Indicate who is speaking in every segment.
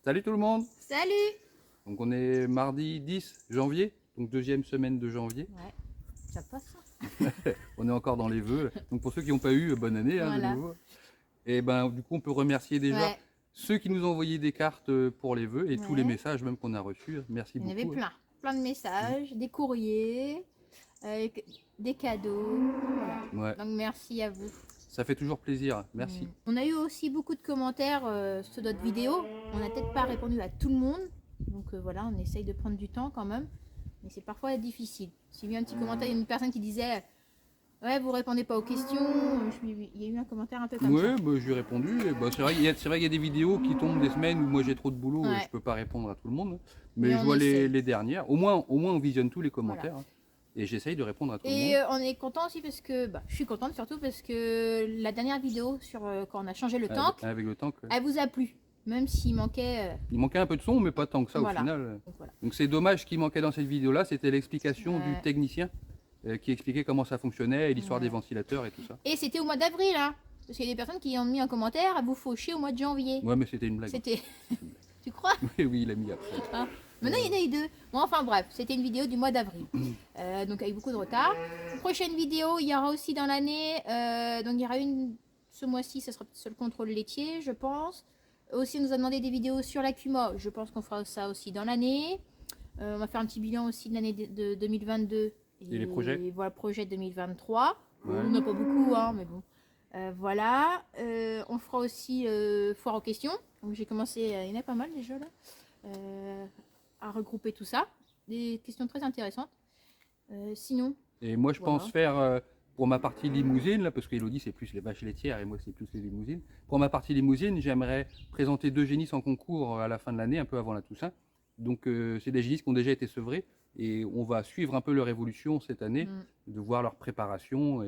Speaker 1: Salut tout le monde.
Speaker 2: Salut.
Speaker 1: Donc on est mardi 10 janvier, donc deuxième semaine de janvier.
Speaker 2: Ouais, ça passe. Hein.
Speaker 1: On est encore dans les vœux. Donc pour ceux qui n'ont pas eu, bonne année hein,
Speaker 2: Voilà.
Speaker 1: de nouveau. Et ben du coup on peut remercier déjà ceux qui nous ont envoyé des cartes pour les vœux et tous les messages même qu'on a reçus. Merci
Speaker 2: Il y en
Speaker 1: beaucoup.
Speaker 2: avait plein de messages, des courriers, des cadeaux. Voilà. Donc merci à vous.
Speaker 1: Ça fait toujours plaisir, merci.
Speaker 2: On a eu aussi beaucoup de commentaires sur notre vidéo. On n'a peut-être pas répondu à tout le monde. Donc voilà, on essaye de prendre du temps quand même. Mais c'est parfois difficile. J'ai vu un petit commentaire, il y a une personne qui disait ouais, vous répondez pas aux questions. Il y a eu un commentaire un peu comme ça.
Speaker 1: Oui, bah, j'ai répondu. C'est vrai qu'il y a des vidéos qui tombent des semaines où moi j'ai trop de boulot et je peux pas répondre à tout le monde. Mais je vois les dernières. Au moins on visionne tous les commentaires. Voilà. Et j'essaye de répondre à tout le monde.
Speaker 2: Et on est content aussi parce que, je suis contente surtout parce que la dernière vidéo sur quand on a changé le tank,
Speaker 1: avec le tank,
Speaker 2: elle vous a plu. Même s'il manquait...
Speaker 1: Il manquait un peu de son, mais pas tant que ça au final. Donc c'est dommage qu'il manquait dans cette vidéo-là, c'était l'explication du technicien qui expliquait comment ça fonctionnait, et l'histoire des ventilateurs et tout ça.
Speaker 2: Et c'était au mois d'avril, hein, parce qu'il y a des personnes qui ont mis un commentaire à vous faucher au mois de janvier.
Speaker 1: Ouais, mais c'était une blague.
Speaker 2: C'était... Tu crois?
Speaker 1: Oui, il a mis après.
Speaker 2: Ah. Maintenant, il y en a eu deux. Bon, enfin bref, c'était une vidéo du mois d'avril. Donc avec beaucoup de retard. Prochaine vidéo, il y aura aussi dans l'année. Donc il y aura une ce mois-ci, ça sera sur le contrôle laitier, je pense. Aussi, on nous a demandé des vidéos sur la CUMA. Je pense qu'on fera ça aussi dans l'année. On va faire un petit bilan aussi de l'année de 2022.
Speaker 1: Et les projets.
Speaker 2: Et voilà, projet 2023. Ouais. On n'a pas beaucoup, hein, mais bon. Voilà. On fera aussi foire aux questions. Donc j'ai commencé, il y en a pas mal déjà là. À regrouper tout ça. Des questions très intéressantes. Sinon.
Speaker 1: Et moi, je pense faire pour ma partie limousine, là, parce qu'Elodie, c'est plus les vaches laitières et moi, c'est plus les limousines. Pour ma partie limousine, j'aimerais présenter 2 génisses en concours à la fin de l'année, un peu avant la Toussaint. Donc, c'est des génisses qui ont déjà été sevrés et on va suivre un peu leur évolution cette année, de voir leur préparation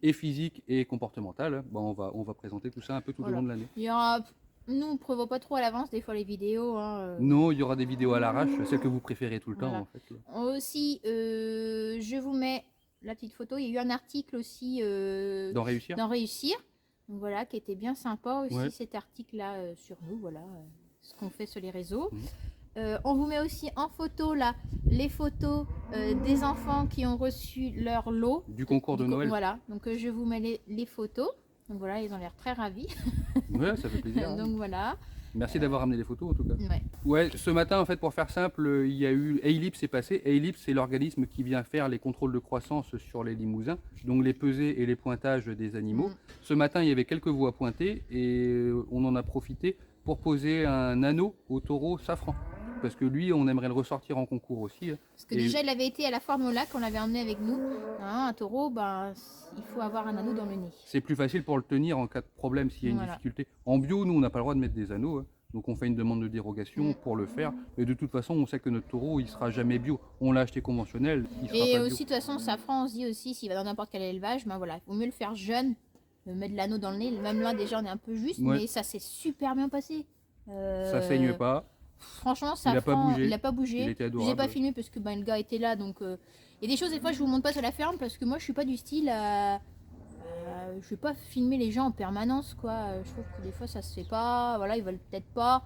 Speaker 1: et physique et comportementale. Bon, on va présenter tout ça un peu tout le long de l'année.
Speaker 2: Il y aura... Nous, on ne prévoit pas trop à l'avance des fois les vidéos. Hein,
Speaker 1: Non, il y aura des vidéos à l'arrache, celles que vous préférez tout le temps en fait.
Speaker 2: Aussi, je vous mets la petite photo. Il y a eu un article aussi
Speaker 1: dans Réussir.
Speaker 2: Donc voilà, qui était bien sympa aussi cet article-là sur nous. Voilà, ce qu'on fait sur les réseaux. On vous met aussi en photo là les photos des enfants qui ont reçu leur lot.
Speaker 1: Du concours de Noël.
Speaker 2: Voilà, donc je vous mets les photos. Donc voilà, ils ont l'air très ravis.
Speaker 1: Ouais, ça fait plaisir.
Speaker 2: Donc voilà.
Speaker 1: Merci d'avoir ramené les photos en tout cas. Ouais, ce matin en fait pour faire simple, il y a eu Ellipse est passé. Ellipse c'est l'organisme qui vient faire les contrôles de croissance sur les limousins, donc les pesées et les pointages des animaux. Ce matin il y avait quelques voies pointées et on en a profité pour poser un anneau au taureau Safran. Parce que lui, on aimerait le ressortir en concours aussi.
Speaker 2: Parce que déjà, il avait été à la foire Molac, on l'avait emmené avec nous. Un taureau, il faut avoir un anneau dans le nez.
Speaker 1: C'est plus facile pour le tenir en cas de problème s'il y a une difficulté. En bio, nous, on n'a pas le droit de mettre des anneaux. Donc on fait une demande de dérogation pour le faire. Et de toute façon, on sait que notre taureau, il sera jamais bio. On l'a acheté conventionnel, il sera pas bio.
Speaker 2: Et aussi, de toute façon, Safran, on se dit aussi, s'il va dans n'importe quel élevage, voilà, il vaut mieux le faire jeune, mettre de l'anneau dans le nez. Même là, déjà, on est un peu juste, mais ça s'est super bien passé.
Speaker 1: Ça saigne pas.
Speaker 2: Franchement, ça il a pas bougé.
Speaker 1: Il était adorable.
Speaker 2: Je n'ai pas filmé parce que le gars était là. Donc, il y a des choses, des fois, je vous montre pas sur la ferme parce que moi, je suis pas du style à. Je vais pas filmer les gens en permanence, quoi. Je trouve que des fois, ça se fait pas. Voilà, ils veulent peut-être pas.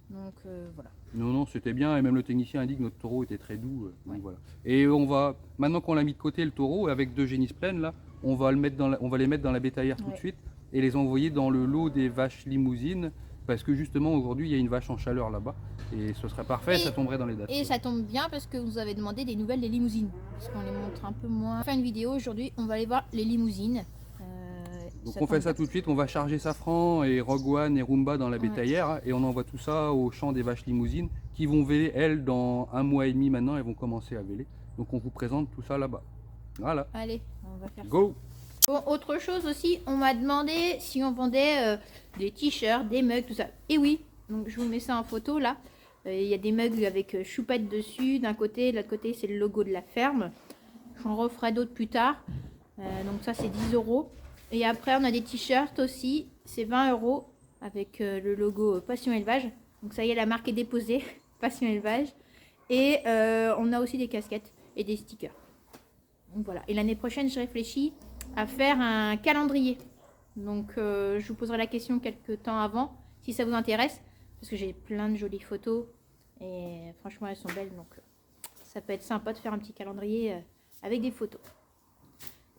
Speaker 2: Donc, voilà.
Speaker 1: Non, c'était bien. Et même le technicien a dit que notre taureau était très doux. Donc voilà. Et on va, maintenant qu'on l'a mis de côté, le taureau, avec 2 génisses pleines, là, on va les mettre dans la bétaillère tout de suite et les envoyer dans le lot des vaches limousines. Parce que justement aujourd'hui il y a une vache en chaleur là-bas et ce serait parfait, ça tomberait dans les dates.
Speaker 2: Et ça tombe bien parce que vous avez demandé des nouvelles des limousines. Parce qu'on les montre un peu moins. On va faire une vidéo aujourd'hui, on va aller voir les limousines.
Speaker 1: Donc on fait ça tout de suite, on va charger Safran et Rogue One et Roomba dans la bétaillère et on envoie tout ça au champ des vaches limousines qui vont véler elles dans 1 mois et demi maintenant, elles vont commencer à véler. Donc on vous présente tout ça là-bas. Voilà.
Speaker 2: Allez, on va faire
Speaker 1: Go.
Speaker 2: Bon, autre chose aussi, on m'a demandé si on vendait des t-shirts, des mugs, tout ça. Et oui, donc je vous mets ça en photo là. Il y a des mugs avec choupette dessus d'un côté, de l'autre côté c'est le logo de la ferme. J'en referai d'autres plus tard. Donc ça c'est 10 €. Et après on a des t-shirts aussi, c'est 20 € avec le logo Passion Élevage. Donc ça y est, la marque est déposée, Passion Élevage. Et on a aussi des casquettes et des stickers. Donc voilà. Et l'année prochaine, je réfléchis à faire un calendrier. Donc je vous poserai la question quelques temps avant si ça vous intéresse. parce que j'ai plein de jolies photos. Et franchement, elles sont belles. Donc, ça peut être sympa de faire un petit calendrier avec des photos.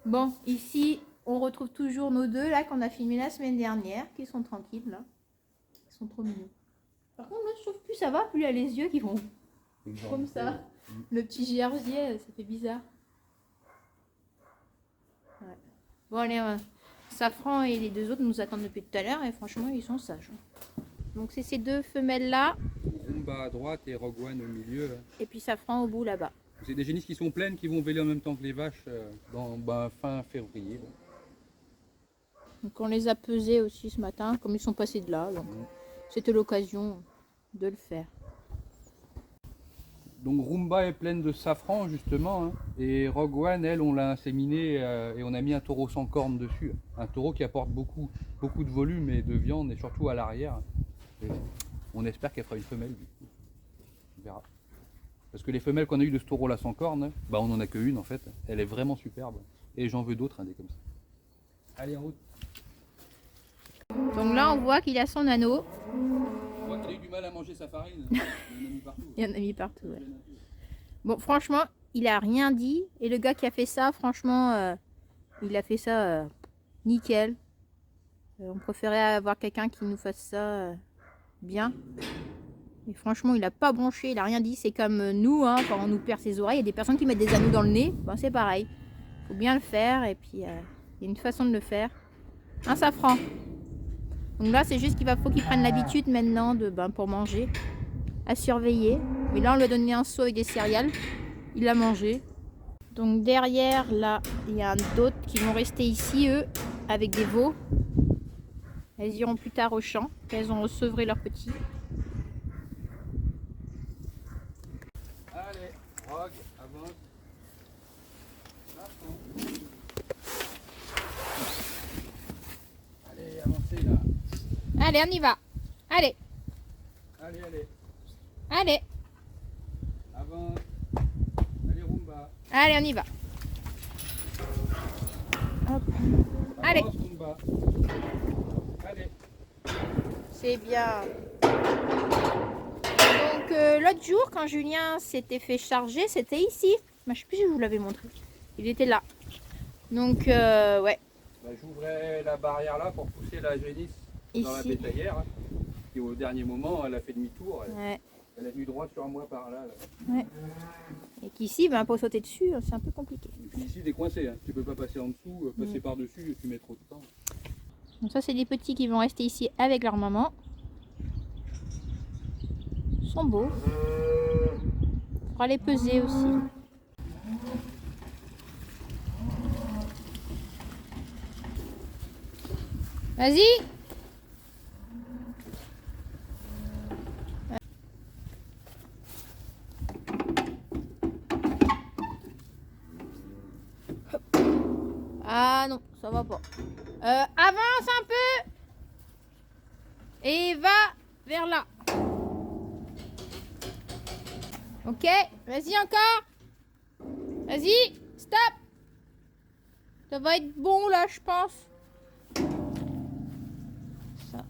Speaker 2: Bon, ici, on retrouve toujours nos deux là qu'on a filmé la semaine dernière, qui sont tranquilles là. Ils sont trop mignons. Par contre, là, je trouve plus ça va, plus il a les yeux qui vont comme ça. Le petit giardier, ça fait bizarre. Ouais. Bon, allez, Safran et les deux autres nous attendent depuis tout à l'heure et franchement, ils sont sages. Donc, c'est ces deux femelles là.
Speaker 1: Rumba à droite et Rogue One au milieu. Là.
Speaker 2: Et puis Safran au bout là-bas.
Speaker 1: C'est des génisses qui sont pleines, qui vont véler en même temps que les vaches fin février. Là.
Speaker 2: Donc, on les a pesés aussi ce matin, comme ils sont passés de là. Donc, c'était l'occasion de le faire.
Speaker 1: Donc Rumba est pleine de safran justement, hein. Et Rogue One, elle, on l'a inséminée et on a mis un taureau sans corne dessus. Un taureau qui apporte beaucoup de volume et de viande et surtout à l'arrière. Et on espère qu'elle fera une femelle du coup. On verra. Parce que les femelles qu'on a eues de ce taureau là sans corne, bah on en a qu'une en fait. Elle est vraiment superbe. Et j'en veux d'autres, des comme ça. Allez en route.
Speaker 2: Donc là on voit qu'il a son anneau.
Speaker 1: On voit qu'il a eu du mal à manger sa farine. Il en a mis partout.
Speaker 2: Il y en a mis partout, ouais. Bon, franchement, il a rien dit. Et le gars qui a fait ça, franchement, il a fait ça nickel. On préférait avoir quelqu'un qui nous fasse ça bien. Et franchement, il a pas bronché, il a rien dit. C'est comme nous, hein, quand on nous perd ses oreilles. Il y a des personnes qui mettent des anneaux dans le nez. Ben, c'est pareil. Faut bien le faire. Et puis, il y a une façon de le faire. Un safran. Donc là, c'est juste qu'il faut qu'il prenne l'habitude maintenant pour manger, à surveiller. Mais là, on lui a donné un seau avec des céréales. Il a mangé. Donc derrière, là, il y a d'autres qui vont rester ici, eux, avec des veaux. Elles iront plus tard au champ. Elles ont sevré leurs petits.
Speaker 1: Allez, Rogue, avance. Allez, avancez là.
Speaker 2: Allez, on y va. Allez,
Speaker 1: Allez, allez.
Speaker 2: allez.
Speaker 1: Avance. Allez, Rumba.
Speaker 2: Allez, on y va. Hop. Allez.
Speaker 1: Avance, Rumba. Allez.
Speaker 2: C'est bien. Donc l'autre jour, quand Julien s'était fait charger, c'était ici. Je sais plus si je vous l'avais montré. Il était là. Donc ouais.
Speaker 1: Bah, j'ouvrais la barrière là pour pousser la génisse dans la
Speaker 2: Ici.
Speaker 1: bétaillère. Hein. Et au dernier moment, elle a fait demi-tour.
Speaker 2: Ouais.
Speaker 1: Elle est venue droit sur moi par là.
Speaker 2: Ouais. Et qu'ici, pour sauter dessus, c'est un peu compliqué.
Speaker 1: Et puis ici, t'es coincé. Hein. Tu peux pas passer en dessous, passer par-dessus et tu mets trop de temps.
Speaker 2: Donc ça, c'est des petits qui vont rester ici avec leur maman. Ils sont beaux. Il faudra les peser aussi. Vas-y. Ah non, ça va pas. Avance un peu. Et va vers là. Ok, vas-y encore. Vas-y, stop. Ça va être bon là, je pense. Ça.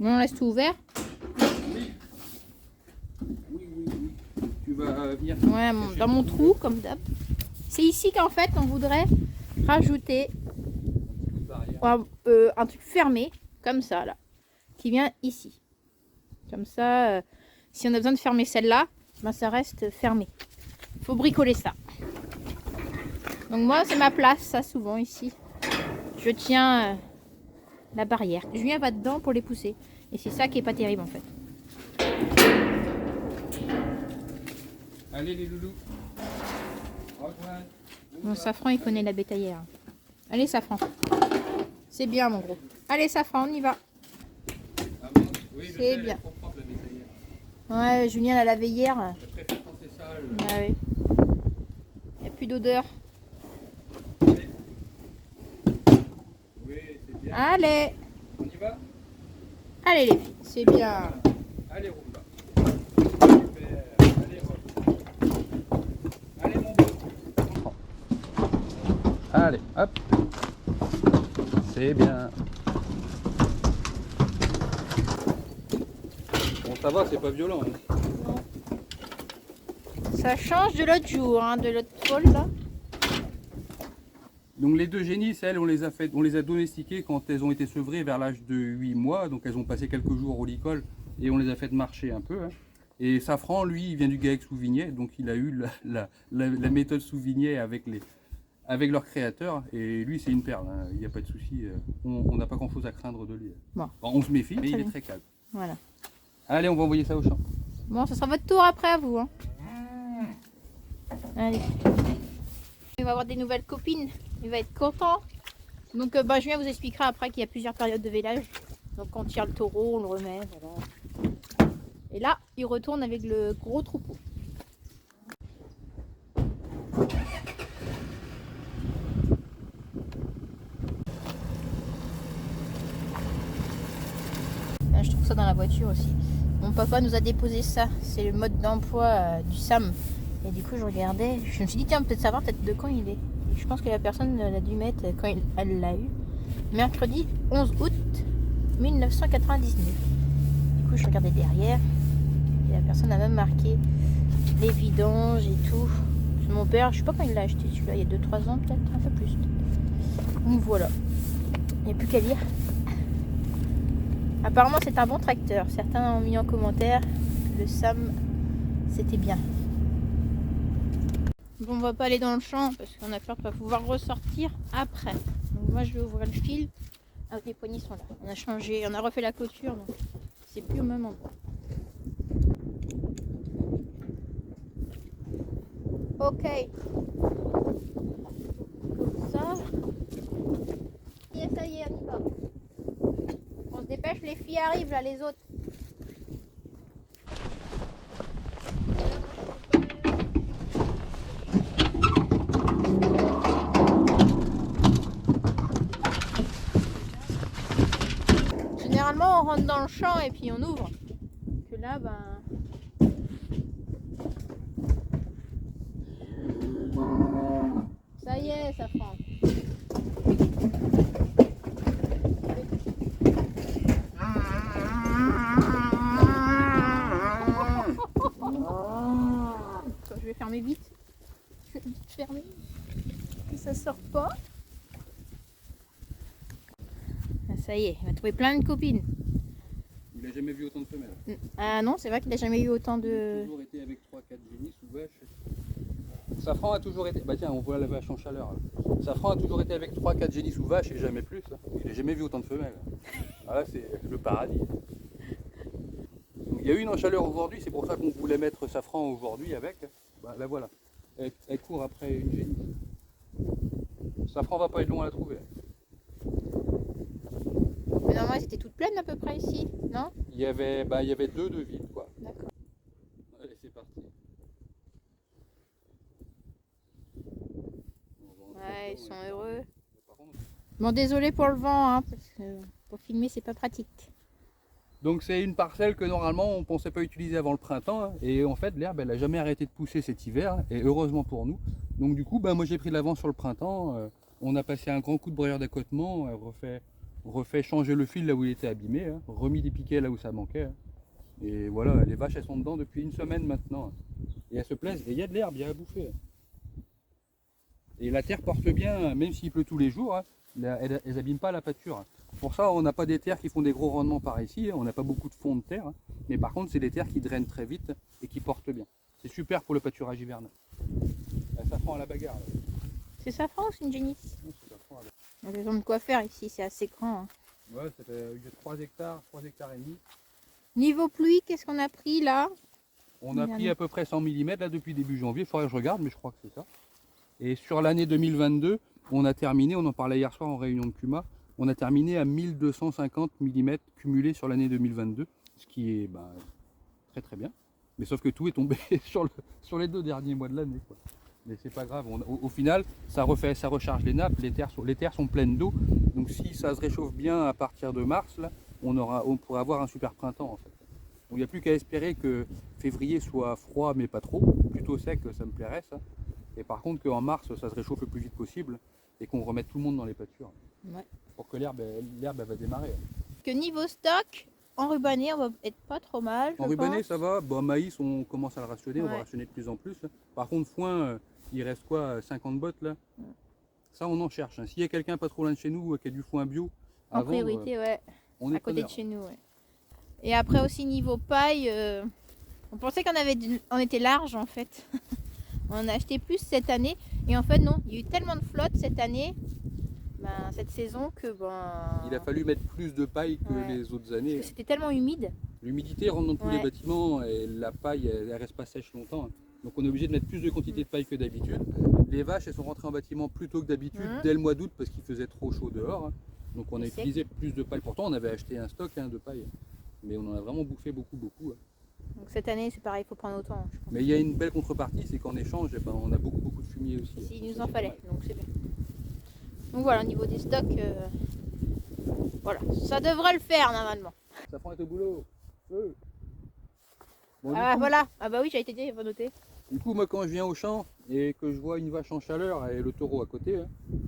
Speaker 2: On laisse tout ouvert.
Speaker 1: Oui. Tu vas venir.
Speaker 2: Ouais, dans mon trou, comme d'hab. C'est ici qu'en fait, on voudrait rajouter un truc fermé, comme ça, là, qui vient ici. Comme ça, si on a besoin de fermer celle-là, ça reste fermé. Il faut bricoler ça. Donc moi, c'est ma place, ça, souvent, ici. Je tiens la barrière. Julien va dedans pour les pousser. Et c'est ça qui est pas terrible, en fait.
Speaker 1: Allez les loulous.
Speaker 2: Mon Safran, il connaît la bétaillère. Allez, Safran. C'est bien, mon gros. Allez, Safran, on y va. C'est bien. Ouais, Julien l'a lavé hier.
Speaker 1: Je préfère quand c'est sale.
Speaker 2: Ah oui. Il n'y a plus d'odeur.
Speaker 1: Oui, c'est bien.
Speaker 2: Allez.
Speaker 1: On y va?
Speaker 2: Allez, les filles. C'est bien.
Speaker 1: Allez, Rumba. Allez, hop. C'est bien. Bon, ça va, c'est pas violent. Hein.
Speaker 2: Ça change de l'autre jour, hein, de l'autre folle là.
Speaker 1: Donc les deux génisses, elles, on les a domestiquées quand elles ont été sevrées vers l'âge de 8 mois. Donc elles ont passé quelques jours au licol et on les a fait marcher un peu. Hein. Et Safran, lui, il vient du GAEC Souvigné, donc il a eu la méthode Souvigné avec leur créateur. Et lui, c'est une perle, hein. Il n'y a pas de souci. On n'a pas grand-chose à craindre de lui.
Speaker 2: Bon.
Speaker 1: On se méfie, mais il est
Speaker 2: bien.
Speaker 1: très calme.
Speaker 2: Voilà.
Speaker 1: Allez, on va envoyer ça au champ.
Speaker 2: Bon, ce sera votre tour après à vous. Hein. Allez. Il va avoir des nouvelles copines. Il va être content. Donc Julien vous expliquera après qu'il y a plusieurs périodes de vélage. Donc on tire le taureau, on le remet. Voilà. Et là, il retourne avec le gros troupeau. Là, je trouve ça dans la voiture aussi. Mon papa nous a déposé ça. C'est le mode d'emploi du SAM. Et du coup, je regardais. Je me suis dit, tiens, peut-être savoir peut-être de quand il est. Et je pense que la personne l'a dû mettre quand elle l'a eu. Mercredi 11 août 1999. Du coup, je regardais derrière. Et la personne a même marqué les vidanges et tout. Mon père, je sais pas quand il l'a acheté celui-là, il y a 2-3 ans peut-être, un peu plus. Donc voilà. Il n'y a plus qu'à lire. Apparemment, c'est un bon tracteur. Certains ont mis en commentaire que le SAM, c'était bien. Bon, on va pas aller dans le champ parce qu'on a peur de pas pouvoir ressortir après. Donc moi, je vais ouvrir le fil. Ah, les poignées sont là. On a changé, on a refait la clôture, donc c'est plus au même endroit. Ok. Comme ça. Et ça y est, on y va. On se dépêche, les filles arrivent là, les autres. Généralement, on rentre dans le champ et puis on ouvre. Que là, ça y est, ça prend. Je vais fermer vite. Je vais vite fermer. Que ça sort pas. Ça y est, il va trouver plein de copines.
Speaker 1: Il n'a jamais vu autant de femelles.
Speaker 2: Ah non, c'est vrai qu'il n'a jamais eu autant
Speaker 1: Il a
Speaker 2: de...
Speaker 1: toujours été avec 3-4 génisses ou vaches. Safran a toujours été... Bah tiens, on voit la vache en chaleur. Là. Safran a toujours été avec 3-4 génisses ou vaches et jamais plus. Hein. Il n'a jamais vu autant de femelles. Ah là, c'est le paradis. Donc, il y a eu une en chaleur aujourd'hui, c'est pour ça qu'on voulait mettre Safran aujourd'hui avec. Bah, la voilà. Elle court après une génisse. Safran va pas être long à la trouver.
Speaker 2: Mais normalement, elles étaient toutes pleines à peu près ici, non?
Speaker 1: Il y avait 2 de vides, quoi.
Speaker 2: D'accord.
Speaker 1: Allez, c'est parti.
Speaker 2: Ouais, ils sont heureux. Bon, désolé pour le vent, hein, parce que pour filmer, c'est pas pratique.
Speaker 1: Donc c'est une parcelle que normalement on ne pensait pas utiliser avant le printemps. Hein, et en fait l'herbe elle n'a jamais arrêté de pousser cet hiver. Et heureusement pour nous. Donc du coup moi j'ai pris de l'avance sur le printemps. On a passé un grand coup de broyeur d'accotement. Refait changer le fil là où il était abîmé. Hein, remis des piquets là où ça manquait. Hein. Et voilà, les vaches elles sont dedans depuis une semaine maintenant. Hein. Et elles se plaisent. Et il y a de l'herbe, il y a à bouffer. Hein. Et la terre porte bien, même s'il pleut tous les jours. Hein, elles n'abîment pas la pâture. Hein. Pour ça, on n'a pas des terres qui font des gros rendements par ici, on n'a pas beaucoup de fond de terre, hein. Mais par contre, c'est des terres qui drainent très vite et qui portent bien. C'est super pour le pâturage hivernal. Ça prend à la bagarre. Là.
Speaker 2: C'est Safran ou c'est une génisse?
Speaker 1: Oui, c'est Safran, là.
Speaker 2: On a besoin de quoi faire ici, c'est assez grand. Hein.
Speaker 1: Ouais, ça fait 3 hectares et demi.
Speaker 2: Niveau pluie, qu'est-ce qu'on a pris là?
Speaker 1: On a pris à peu près 100 mm là depuis début janvier, il faudrait que je regarde, mais je crois que c'est ça. Et sur l'année 2022, on a terminé, on en parlait hier soir en réunion de CUMA, on a terminé à 1250 mm cumulés sur l'année 2022, ce qui est très très bien. Mais sauf que tout est tombé sur les 2 derniers mois de l'année. Mais c'est pas grave, au final, ça recharge les nappes, les terres sont pleines d'eau. Donc si ça se réchauffe bien à partir de mars, là, on pourrait avoir un super printemps en fait. Donc il n'y a plus qu'à espérer que février soit froid mais pas trop, plutôt sec, ça me plairait ça. Et par contre qu'en mars, ça se réchauffe le plus vite possible. et qu'on remette tout le monde dans les pâtures.
Speaker 2: Ouais.
Speaker 1: Pour que l'herbe elle va démarrer.
Speaker 2: Que niveau stock, en rubané, on va être pas trop mal.
Speaker 1: En
Speaker 2: je
Speaker 1: rubané,
Speaker 2: pense.
Speaker 1: ça va. Bon, maïs, on commence à le rationner, on va
Speaker 2: Ouais.
Speaker 1: rationner de plus en plus. Par contre, foin, il reste quoi, 50 bottes là. Ça, on en cherche. S'il y a quelqu'un pas trop loin de chez nous qui a du foin bio à
Speaker 2: En
Speaker 1: vendre,
Speaker 2: priorité, ouais.
Speaker 1: on est
Speaker 2: À côté de
Speaker 1: preneur.
Speaker 2: chez nous, ouais. Et après aussi niveau paille, on pensait on était large en fait. On en a acheté plus cette année. Et en fait non, il y a eu tellement de flotte cette année, cette saison, que
Speaker 1: Il a fallu mettre plus de paille que
Speaker 2: Ouais.
Speaker 1: les autres
Speaker 2: parce
Speaker 1: années.
Speaker 2: que c'était tellement humide.
Speaker 1: L'humidité rentre dans tous les
Speaker 2: Ouais.
Speaker 1: bâtiments et la paille, elle reste pas sèche longtemps. Donc on est obligé de mettre plus de quantité de paille que d'habitude. Les vaches, elles sont rentrées en bâtiment plus tôt que d'habitude, dès le mois d'août, parce qu'il faisait trop chaud dehors. Donc on a
Speaker 2: Et sec.
Speaker 1: utilisé plus de paille. Pourtant, on avait acheté un stock de paille. Mais on en a vraiment bouffé beaucoup.
Speaker 2: Donc cette année c'est pareil, il faut prendre autant, je pense.
Speaker 1: Mais il y a une belle contrepartie, c'est qu'en échange, eh ben, on a beaucoup de fumier aussi.
Speaker 2: S'il nous
Speaker 1: Ça,
Speaker 2: en
Speaker 1: c'est
Speaker 2: fallait,
Speaker 1: pas mal.
Speaker 2: donc c'est bien. Donc voilà, au niveau des stocks, voilà, ça devrait le faire normalement.
Speaker 1: Ça prend au boulot. Bon, du
Speaker 2: Ah
Speaker 1: coup-
Speaker 2: voilà, ah bah oui, j'ai été dit, il faut noter.
Speaker 1: Du coup, moi, quand je viens au champ et que je vois une vache en chaleur et le taureau à côté,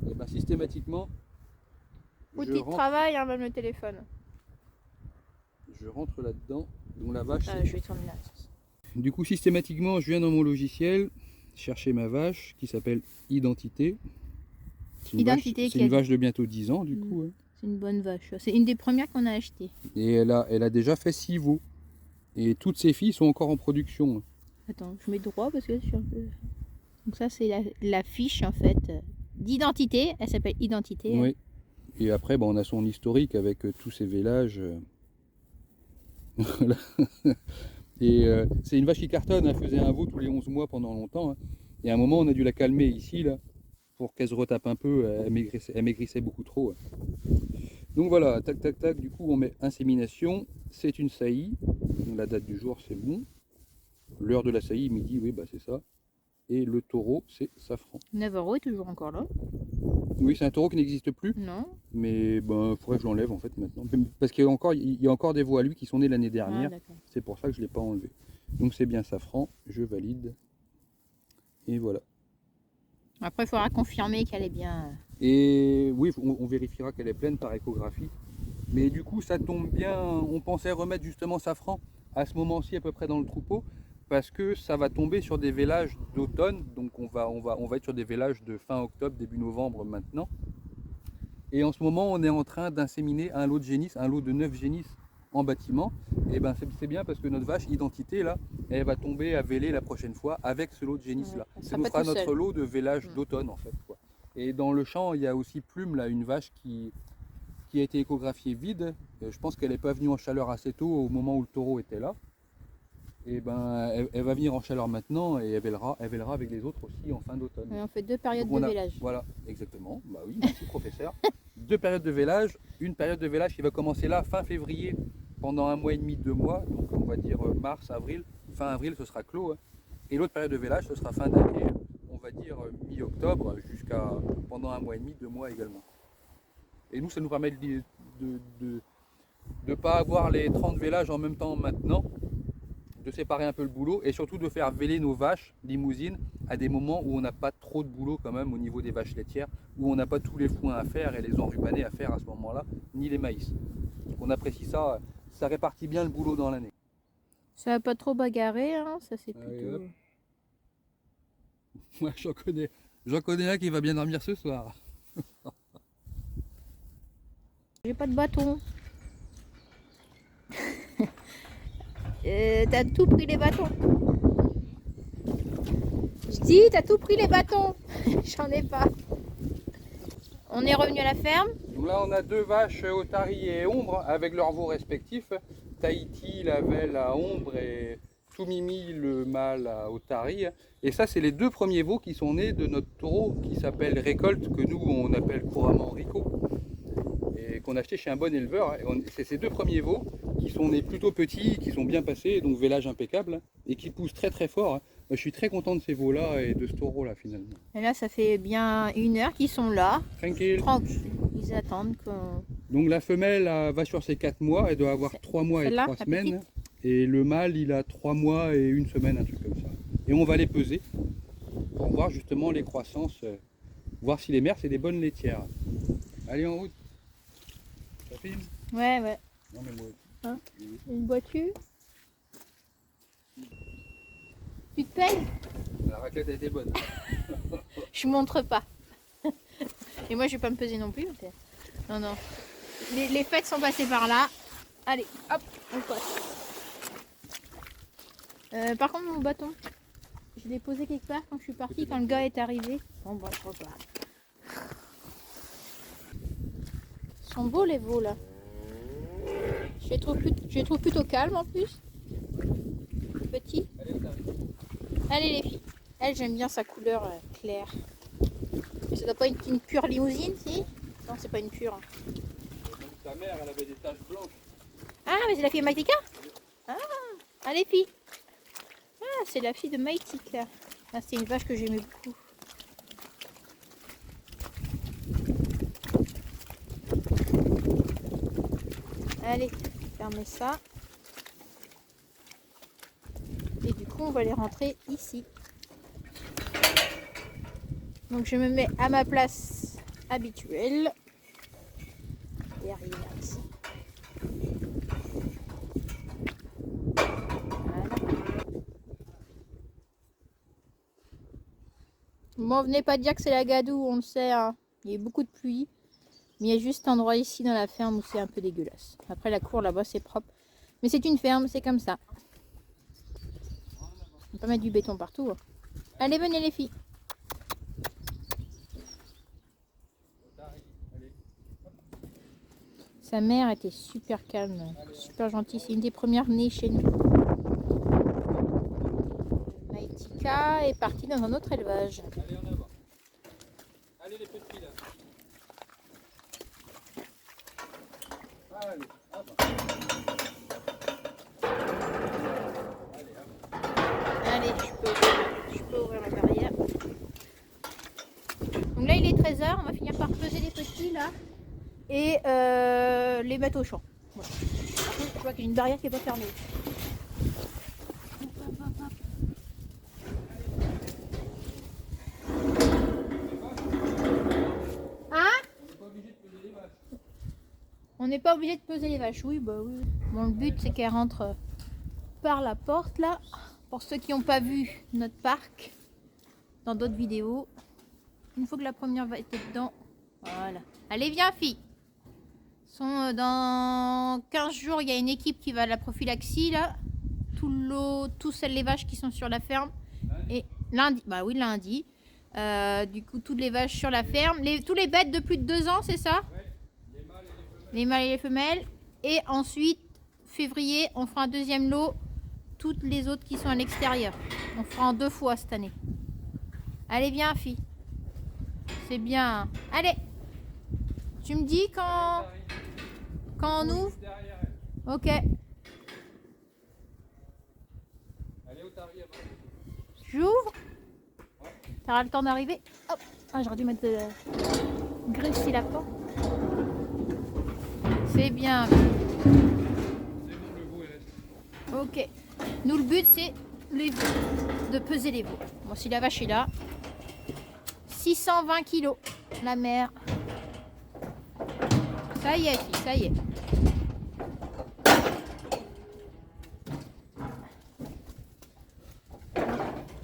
Speaker 1: et ben, systématiquement,
Speaker 2: Outil de travail, même le téléphone.
Speaker 1: je rentre là-dedans. Donc la vache,
Speaker 2: Je vais tourner là.
Speaker 1: Du coup, systématiquement, je viens dans mon logiciel chercher ma vache qui s'appelle Identité. C'est une
Speaker 2: Identité,
Speaker 1: vache- c'est
Speaker 2: qui
Speaker 1: une
Speaker 2: a-
Speaker 1: vache de bientôt 10 ans, du coup.
Speaker 2: C'est une bonne vache. C'est une des premières qu'on a achetées.
Speaker 1: Et elle a déjà fait 6 veaux. Et toutes ses filles sont encore en production.
Speaker 2: Attends, je mets droit parce que je suis un peu... Donc ça, c'est la fiche, en fait, d'identité. Elle s'appelle Identité.
Speaker 1: Oui. Et après, on a son historique avec tous ses vélages. Voilà. Et c'est une vache qui cartonne, elle faisait un veau tous les 11 mois pendant longtemps. Et à un moment, on a dû la calmer ici, là, pour qu'elle se retape un peu. Elle maigrissait beaucoup trop. Donc voilà, tac, tac, tac. Du coup, on met insémination. C'est une saillie. La date du jour, c'est bon. L'heure de la saillie, midi, oui, c'est ça. Et le taureau, c'est Safran.
Speaker 2: 9 € est toujours encore là.
Speaker 1: Oui, c'est un taureau qui n'existe plus.
Speaker 2: Non.
Speaker 1: Mais il faudrait que je l'enlève en fait maintenant. Parce qu'il y a encore des veaux à lui qui sont nés l'année
Speaker 2: Ah,
Speaker 1: dernière.
Speaker 2: d'accord.
Speaker 1: C'est pour ça que je ne l'ai pas enlevé. Donc c'est bien Safran, je valide. Et voilà.
Speaker 2: Après, il faudra confirmer qu'elle est bien...
Speaker 1: Et oui, on vérifiera qu'elle est pleine par échographie. Mais du coup, ça tombe bien. On pensait remettre justement Safran à ce moment-ci à peu près dans le troupeau. Parce que ça va tomber sur des vélages d'automne. Donc on va être sur des vélages de fin octobre, début novembre maintenant. Et en ce moment, on est en train d'inséminer un lot de génisses, un lot de 9 génisses en bâtiment. Et c'est bien parce que notre vache Identité, là, elle va tomber à véler la prochaine fois avec ce lot de génisses là.
Speaker 2: Ouais,
Speaker 1: Ça nous
Speaker 2: pas
Speaker 1: fera
Speaker 2: tout
Speaker 1: notre
Speaker 2: seul.
Speaker 1: lot de vélage d'automne en fait, quoi. Et dans le champ, il y a aussi Plume, là, une vache qui a été échographiée vide. Je pense qu'elle n'est pas venue en chaleur assez tôt au moment où le taureau était là. Et elle va venir en chaleur maintenant et elle vélera avec les autres aussi en fin d'automne.
Speaker 2: On fait 2 périodes
Speaker 1: Donc,
Speaker 2: de vélage.
Speaker 1: Voilà, exactement. Bah oui, merci professeur. 2 périodes de vélage. Une période de vélage qui va commencer là, fin février, pendant 1 mois et demi, 2 mois. Donc on va dire mars, avril. Fin avril, ce sera clos. Et l'autre période de vélage, ce sera fin d'année, on va dire mi-octobre, jusqu'à pendant 1 mois et demi, 2 mois également. Et nous, ça nous permet de ne pas avoir les 30 vélages en même temps maintenant, de séparer un peu le boulot et surtout de faire véler nos vaches limousines à des moments où on n'a pas trop de boulot quand même au niveau des vaches laitières, où on n'a pas tous les foins à faire et les enrubanés à faire à ce moment-là, ni les maïs. Donc on apprécie ça, ça répartit bien le boulot dans l'année.
Speaker 2: Ça va pas trop bagarrer, hein, ça c'est
Speaker 1: Allez,
Speaker 2: plutôt...
Speaker 1: hop. Moi j'en connais un qui va bien dormir ce soir.
Speaker 2: J'ai pas de bâton. T'as tout pris les bâtons. Je dis, t'as tout pris les bâtons. J'en ai pas. On est revenu à la ferme.
Speaker 1: Donc là on a 2 vaches Otari et Ombre avec leurs veaux respectifs. Tahiti, la Velle à Ombre et Toumimi le mâle à Otari. Et ça c'est les 2 premiers veaux qui sont nés de notre taureau qui s'appelle Récolte, que nous on appelle couramment Rico. Et qu'on a acheté chez un bon éleveur. C'est ces 2 premiers veaux qui sont nés plutôt petits, qui sont bien passés, donc vélage impeccable, et qui poussent très très fort. Je suis très content de ces veaux là et de ce taureau là finalement.
Speaker 2: Et là, ça fait bien 1 heure qu'ils sont là.
Speaker 1: Tranquille.
Speaker 2: Tranquille. Ils attendent qu'on...
Speaker 1: Donc la femelle va sur ses 4 mois, elle doit avoir 3 mois et
Speaker 2: Celle-là,
Speaker 1: 3
Speaker 2: la
Speaker 1: semaines. Et le mâle il a 3 mois et 1 semaine, un truc comme ça. Et on va les peser pour voir justement les croissances. voir si les mères c'est des bonnes laitières. Allez en route. Ça filme?
Speaker 2: Ouais, ouais.
Speaker 1: Non mais moi.
Speaker 2: Hein? Une voiture. Tu te payes?
Speaker 1: La raclette a été bonne.
Speaker 2: Je montre pas. Et moi je vais pas me peser non plus. Donc... Non, non. Les fêtes sont passées par là. Allez, hop, on passe. Par contre mon bâton, je l'ai posé quelque part quand je suis partie, quand le gars est arrivé. Bon bah je repars. Ils sont beaux les veaux là. Je les trouve plutôt calmes en plus. Petits. Allez les filles. Elle j'aime bien sa couleur claire. Mais ça doit pas être une pure limousine si? Non c'est pas une pure.
Speaker 1: Ta mère elle avait des taches blanches.
Speaker 2: Ah mais c'est la fille de Maïtika? Ah, allez filles. Ah c'est la fille de Maïtika. Ah, c'est une vache que j'aimais beaucoup. Allez, fermez ça. Et du coup, on va les rentrer ici. Donc, je me mets à ma place habituelle. Derrière ici. Voilà. Bon, venez pas dire que c'est la gadoue, on le sait. Hein. Il y a eu beaucoup de pluie. Mais il y a juste un endroit ici dans la ferme où c'est un peu dégueulasse. Après la cour là-bas c'est propre. Mais c'est une ferme, c'est comme ça. On peut pas mettre du béton partout. Hein. Allez, venez les filles. Sa mère était super calme, super gentille. C'est une des premières nées chez nous. Maïtika est partie dans un autre élevage.
Speaker 1: Allez en avant. Allez les petits là. Allez,
Speaker 2: Allez, je peux ouvrir la barrière. Donc là, il est 13h. On va finir par peser les petits là et les mettre au champ. Voilà. Par contre, je vois qu'il y a une barrière qui n'est pas fermée. On n'est pas obligé de peser les vaches, oui, bah oui. Bon, le but c'est qu'elles rentrent par la porte là. Pour ceux qui n'ont pas vu notre parc dans d'autres vidéos, une fois que la première va être dedans, voilà. Allez, viens, fille. Dans 15 jours, il y a une équipe qui va à la prophylaxie là. Tous les vaches qui sont sur la ferme. Et lundi, bah oui, lundi. Du coup, toutes les vaches sur la ferme. Tous les bêtes de plus de 2 ans, c'est ça? Les mâles et les femelles. Et ensuite, février, on fera un deuxième lot. Toutes les autres qui sont à l'extérieur. On fera en 2 fois cette année. Allez, viens, fille. C'est bien. Allez. Tu me dis quand on ouvre? Ok. J'ouvre. T'auras le temps d'arriver. Hop. Ah, j'aurais dû mettre graisser la porte. C'est bien. Ok. Nous, le but, c'est de peser les veaux. Bon, si la vache est là. 620 kilos, la mère. Ça y est, fille, ça y est.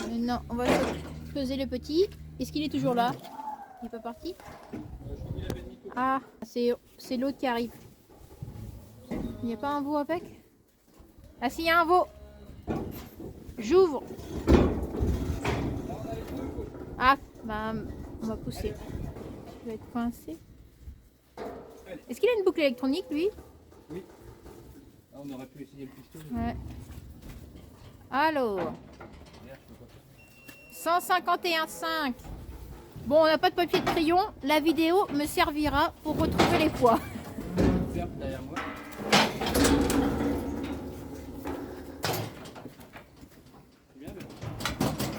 Speaker 2: Maintenant, on va peser le petit. Est-ce qu'il est toujours là? Il n'est pas parti? Ah, c'est l'autre qui arrive. Il n'y a pas un veau avec? Ah si, il y a un veau. J'ouvre. Ah, bah, on va pousser. Il va être coincé. Est-ce qu'il a une boucle électronique, lui?
Speaker 1: Oui. Ah, on aurait pu essayer le pistolet.
Speaker 2: Ouais. Alors. 151,5. Bon, on n'a pas de papier de crayon. La vidéo me servira pour retrouver les poids.
Speaker 1: Derrière moi.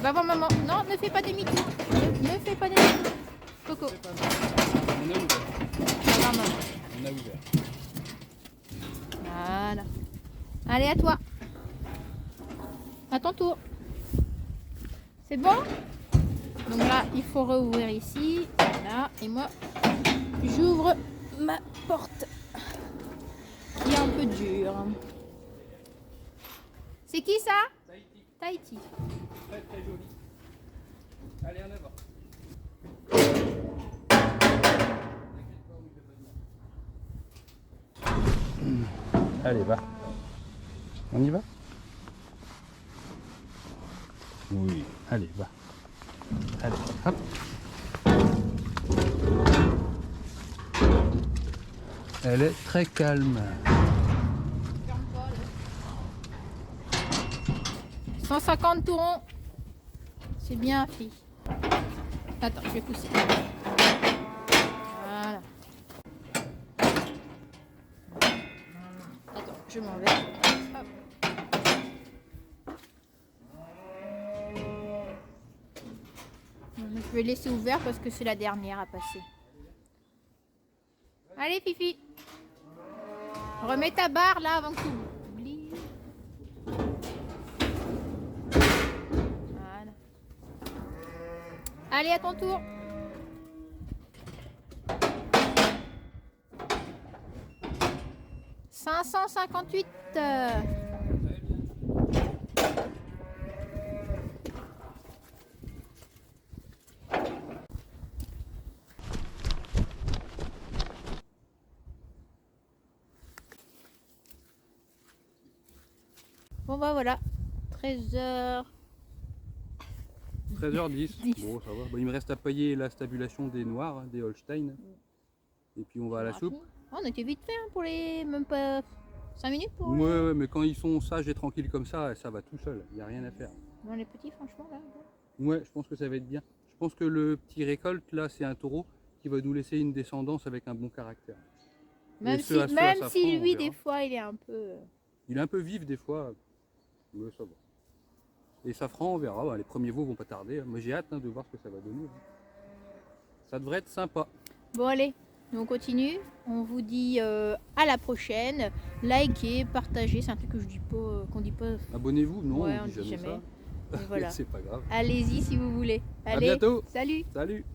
Speaker 2: Va voir maman. Non, ne fais pas demi-tour. Ne fais pas demi-tour. Coco.
Speaker 1: On a ouvert.
Speaker 2: Va voir maman.
Speaker 1: On a ouvert.
Speaker 2: Voilà. Allez, à toi. À ton tour. C'est bon? Donc là, il faut rouvrir ici. Voilà. Et moi, j'ouvre ma porte qui est un peu dure. C'est qui ça?
Speaker 1: Tahiti.
Speaker 2: Tahiti.
Speaker 1: Très très joli. Allez, en avant. Allez, va. On y va? Oui, allez, va. Allez, hop. Elle est très calme.
Speaker 2: 150 tourons. C'est bien, fille. Attends, je vais pousser. Voilà. Attends, je m'en vais. Hop. Je vais laisser ouvert parce que c'est la dernière à passer. Allez, Fifi. Remets ta barre là avant que tu oublies. Voilà. Allez, à ton tour. « 558 » Bon bah voilà, 13h.
Speaker 1: 13h10.
Speaker 2: 10.
Speaker 1: Bon, ça va. Bon, il me reste à payer la stabulation des noirs, hein, des Holstein. Et puis on va à la soupe.
Speaker 2: Oh, on était vite fait hein, pour les... même pas 5 minutes pour...
Speaker 1: Ouais, mais quand ils sont sages et tranquilles comme ça va tout seul. Il n'y a rien à faire.
Speaker 2: Dans les petits, franchement, là.
Speaker 1: Ouais, je pense que ça va être bien. Je pense que le petit récolte, là, c'est un taureau qui va nous laisser une descendance avec un bon caractère.
Speaker 2: Même
Speaker 1: Et
Speaker 2: si,
Speaker 1: ceux à
Speaker 2: même
Speaker 1: Safran,
Speaker 2: si
Speaker 1: on
Speaker 2: lui,
Speaker 1: verra.
Speaker 2: des fois, il est un peu...
Speaker 1: Il est un peu vif des fois, mais ça va. Et Safran, on verra. Bah, les premiers veaux vont pas tarder. Moi, j'ai hâte de voir ce que ça va donner. Ça devrait être sympa.
Speaker 2: Bon, allez, nous on continue. On vous dit à la prochaine. Likez, partagez. C'est un truc que je dis pas, qu'on dit pas.
Speaker 1: Abonnez-vous, non,
Speaker 2: Ouais,
Speaker 1: on dit jamais ça.
Speaker 2: Et voilà.
Speaker 1: C'est pas grave.
Speaker 2: Allez-y si vous voulez. Allez,
Speaker 1: bientôt.
Speaker 2: salut.
Speaker 1: Salut.